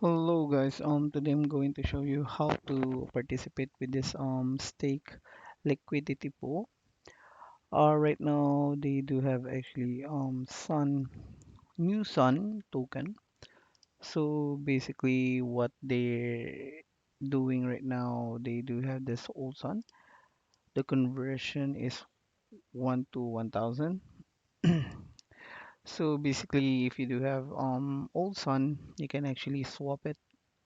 Hello guys, today I'm going to show you how to participate with this stake liquidity pool. Right now they do have actually Sun token. So basically what they're doing right now, they do have this old Sun. The conversion is 1 to 1000. So basically if you do have old Sun, you can actually swap it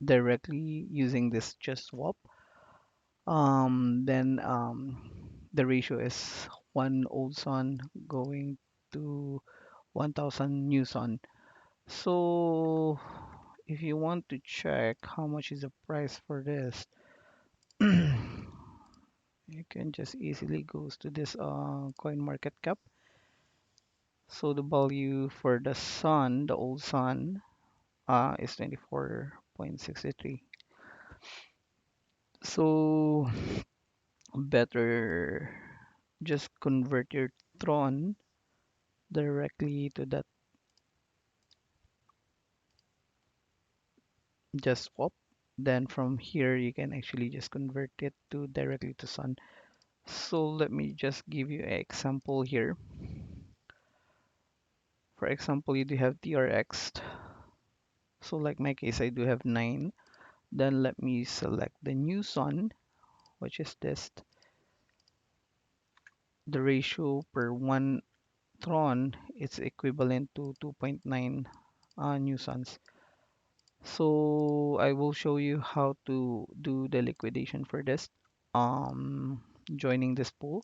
directly using this just swap. Then the ratio is one old Sun going to 1000 new Sun. So if you want to check how much is the price for this, you can just easily goes to this coin market cap. So the value for the Sun, the old Sun, is 24.63. So better just convert your Tron directly to that just swap. Then from here you can actually just convert it to directly to Sun. So let me just give you an example here. For example, you do have TRX. So like my case, I do have 9. Then let me select the new Sun, which is this. The ratio per 1 Tron is equivalent to 2.9 new Suns. So I will show you how to do the liquidation for this. Um, Joining this pool.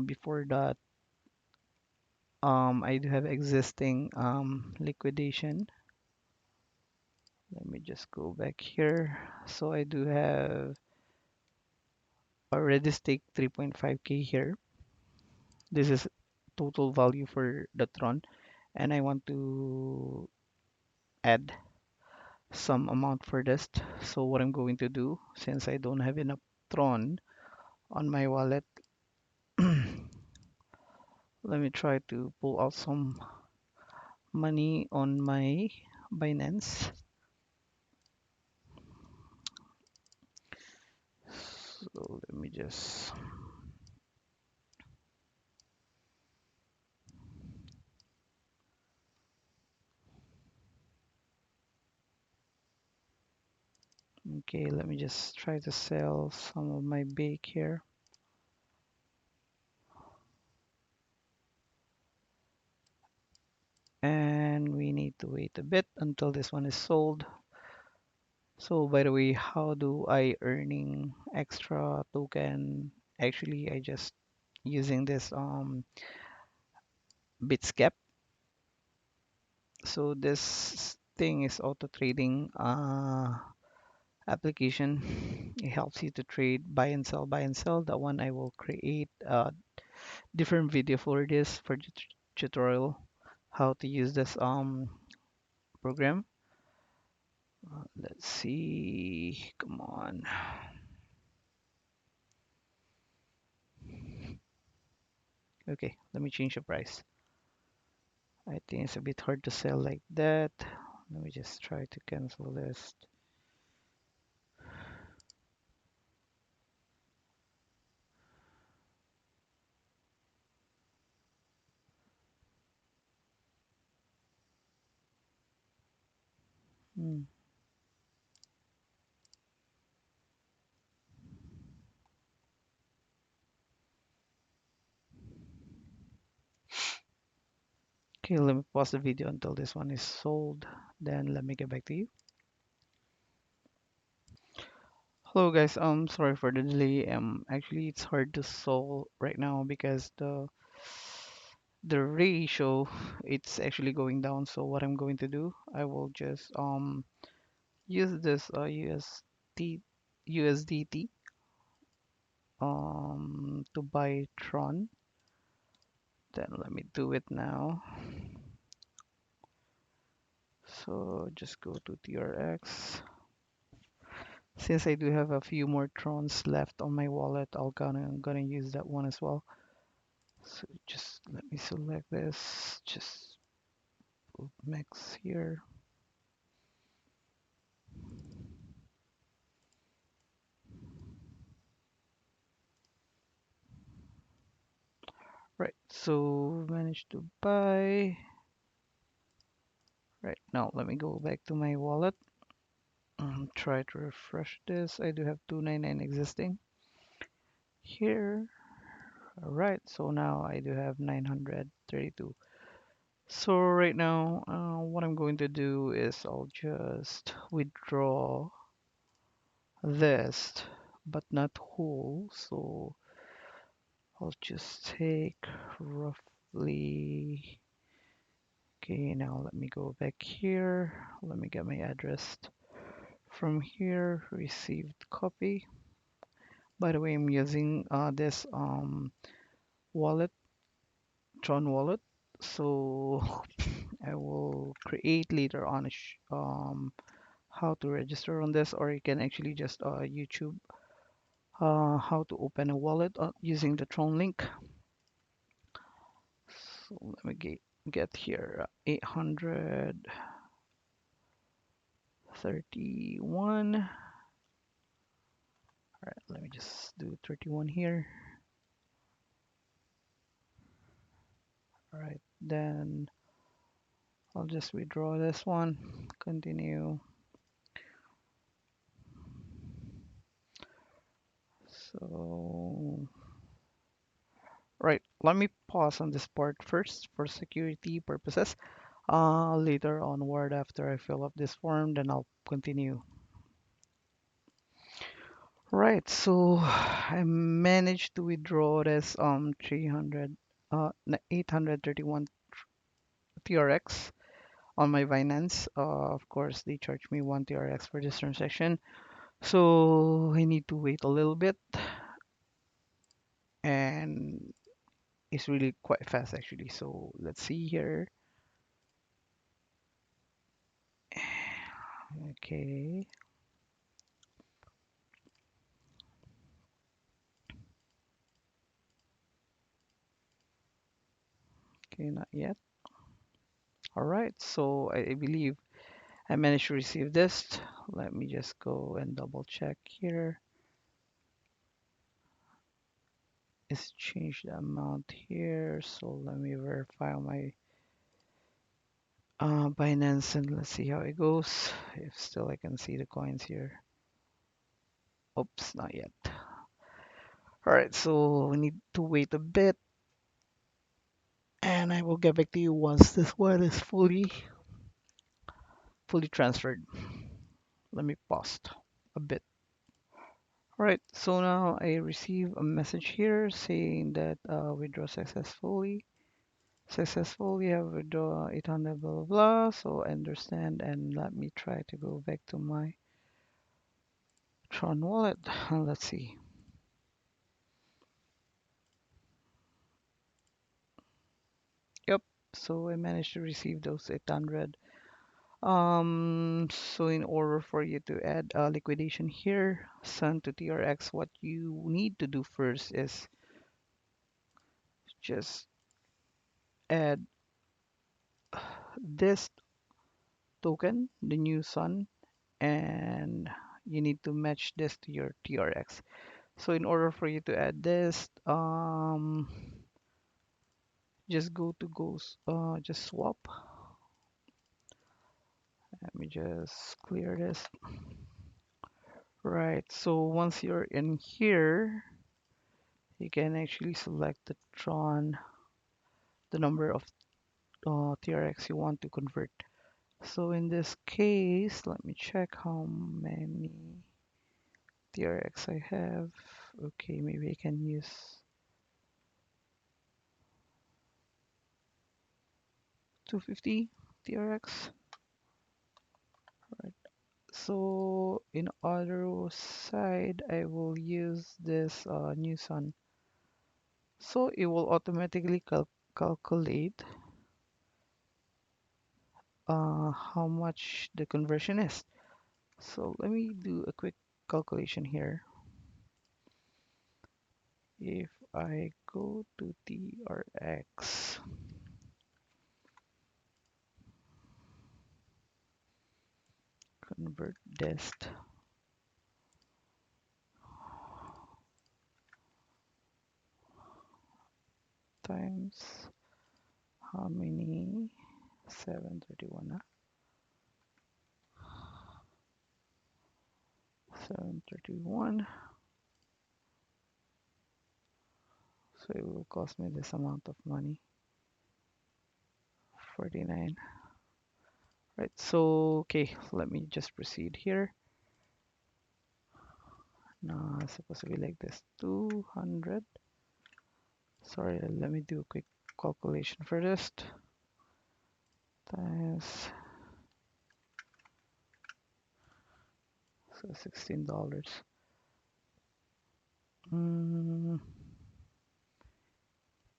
Before that, I do have existing liquidation. Let me just go back here. So I do have already staked 3.5k here. This is total value for the Tron, and I want to add some amount for this. So what I'm going to do, since I don't have enough Tron on my wallet, let me try to pull out some money on my Binance. So let me just okay, let me just try to sell some of my bake here. And we need to wait a bit until this one is sold. So by the way, how do I earning extra token? Actually, I just using this Bitscap. So this thing is auto trading application. It helps you to trade buy and sell, buy and sell. That one I will create a different video for this for the tutorial how to use this program. Let's see. Come on. Okay, let me change the price. I think it's a bit hard to sell like that. Let me just try to cancel this. Hmm. Okay, let me pause the video until this one is sold. Then let me get back to you. Hello guys, sorry for the delay. Actually it's hard to solve right now because the ratio it's actually going down. So what I'm going to do, I will just use this USDT to buy Tron. Then let me do it now. So just go to TRX. Since I do have a few more Trons left on my wallet, I'm gonna use that one as well. So just let me select this. Just put max here. Right, so managed to buy. Right, now let me go back to my wallet. Try to refresh this. I do have 299 existing here. All right, so now I do have 932. So right now, what I'm going to do is I'll just withdraw this, but not whole. So I'll just take roughly. Okay, now let me go back here. Let me get my address from here. Received copy. By the way, I'm using this wallet, Tron wallet. So I will create later on how to register on this, or you can actually just YouTube how to open a wallet using the Tron link. So let me get here 831. All right, let me just do 31 here. All right, then I'll just withdraw this one. Continue. So, right, let me pause on this part first for security purposes. Later onward, after I fill up this form, then I'll continue. Right, so I managed to withdraw this 831 TRX on my Binance. Of course, they charged me 1 TRX for this transaction, so I need to wait a little bit, and it's really quite fast actually. So let's see here. Okay, okay, not yet. All right, so I believe I managed to receive this. Let me just go and double check here. It's changed the amount here. So let me verify my Binance and let's see how it goes. If still I can see the coins here. Oops, not yet. All right, so we need to wait a bit and I will get back to you once this one is fully transferred. Let me pause a bit. All right, so now I receive a message here saying that withdraw successfully have withdraw 800 blah blah blah. So I understand, and let me try to go back to my Tron wallet. Let's see. Yep, so I managed to receive those 800. So in order for you to add a liquidation here, Sun to TRX, what you need to do first is just add this token, the new Sun, and you need to match this to your TRX. So in order for you to add this, just just swap. Let me just clear this. Right, so once you're in here, you can actually select the Tron, the number of TRX you want to convert. So in this case, let me check how many TRX I have. Okay, maybe I can use 250 TRX. Right. So in other side, I will use this new Sun. So it will automatically calculate how much the conversion is. So let me do a quick calculation here. If I go to TRX, convert this, times how many? 731, huh? 731. So it will cost me this amount of money, 49. Right, so okay, let me just proceed here. Now it's supposed to be like this, 200. Sorry, let me do a quick calculation for this. Times, so $16. Mm,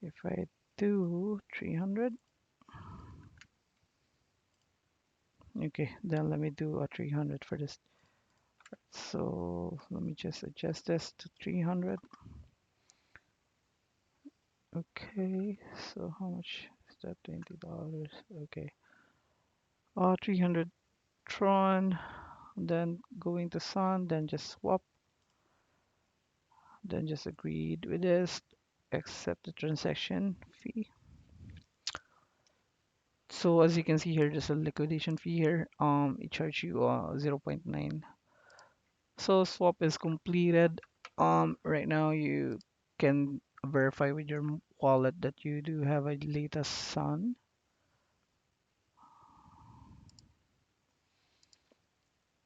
if I do 300, okay, then let me do a 300 for this. So let me just adjust this to 300. Okay, so how much is that? $20. Okay. 300 Tron, then going to Sun, then just swap, then just agreed with this, accept the transaction fee. So as you can see here, there's a liquidation fee here. It charge you 0.9. So swap is completed. Right now you can verify with your wallet that you do have a latest Sun.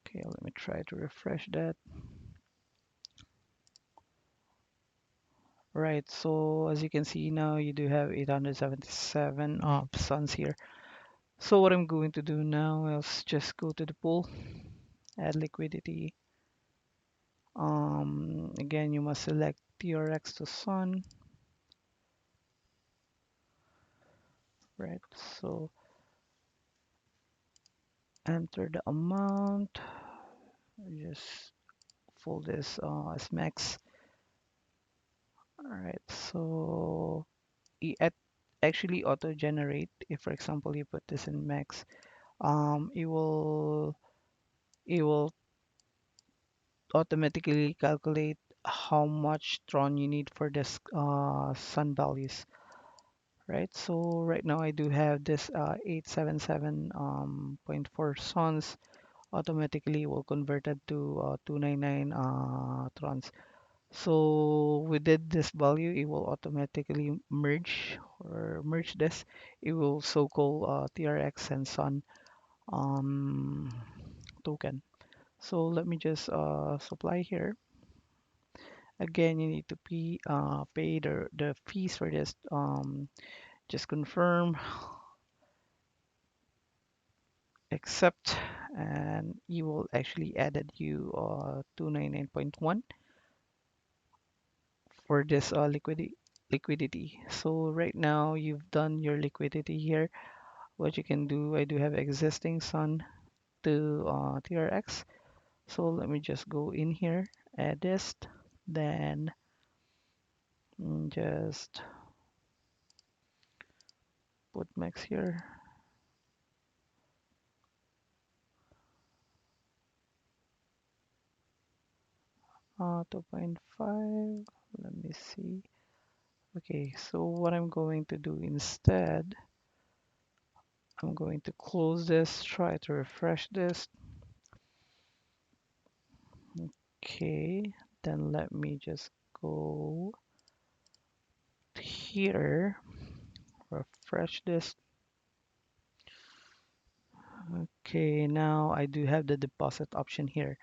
Okay, let me try to refresh that. Right, so as you can see now, you do have 877 Suns here. So what I'm going to do now is just go to the pool, add liquidity. Again, you must select TRX to Sun. Right, so enter the amount. Just fold this as max. All right, so it actually auto generate. If, for example, you put this in max, it will automatically calculate how much Tron you need for this Sun values. Right, so right now I do have this 877.4 Suns. Automatically will convert it to 299 Trons. So within this value, it will automatically merge this. It will so-called TRX and Sun um, token. So let me just supply here. Again, you need to pay the fees for this. Just confirm, accept, and you will actually added you 299.1 for this liquidity. So right now you've done your liquidity here. What you can do, I do have existing Sun to TRX. So let me just go in here, add this, then just put max here. 2.5. Let me see. Okay, so what I'm going to do instead, I'm going to close this, try to refresh this. Okay, then let me just go here, refresh this. Okay, now I do have the deposit option here.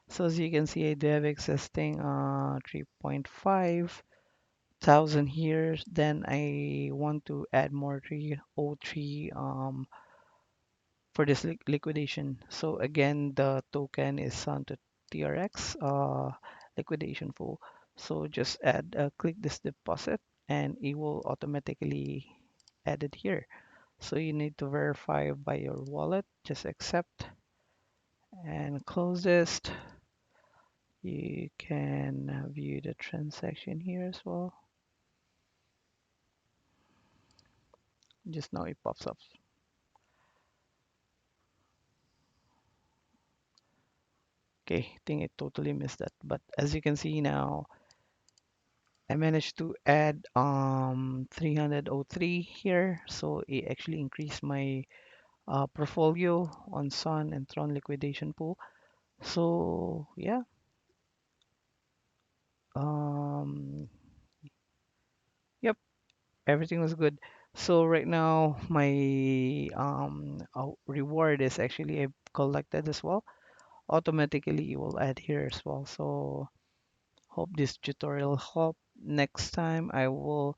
So as you can see, I do have existing 3.5 thousand here. Then I want to add more 303 for this liquidation. So again, the token is on to TRX liquidation pool. So just add click this deposit and it will automatically add it here. So you need to verify by your wallet. Just accept and close this. You can view the transaction here as well. Just now it pops up. Okay, I think I totally missed that. But as you can see now, I managed to add 303 here, so it actually increased my portfolio on Sun and Tron liquidation pool. So yeah, um, yep, everything was good. So right now my reward is actually I've collected as well. Automatically it will add here as well. So hope this tutorial help. Next time I will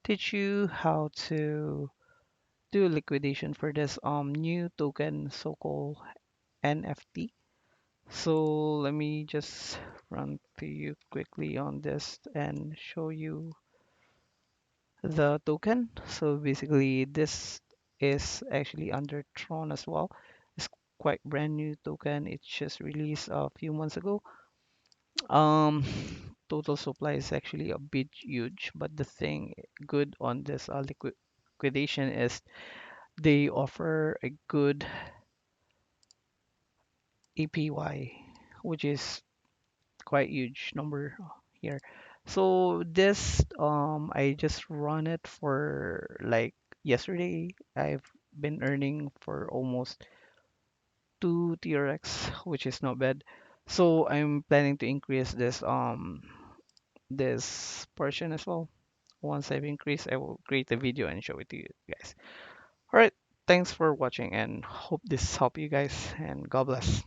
teach you how to do liquidation for this new token, so-called NFT. So let me just run through you quickly on this and show you the token. So basically this is actually under Tron as well. It's quite brand new token. It just released a few months ago. Um, total supply is actually a bit huge, but the thing good on this liquidation is they offer a good APY, which is quite huge number here. So this I just run it for like yesterday. I've been earning for almost 2 TRX, which is not bad. So I'm planning to increase this portion as well. Once I've increased, I will create a video and show it to you guys. All right, thanks for watching and hope this helped you guys and God bless.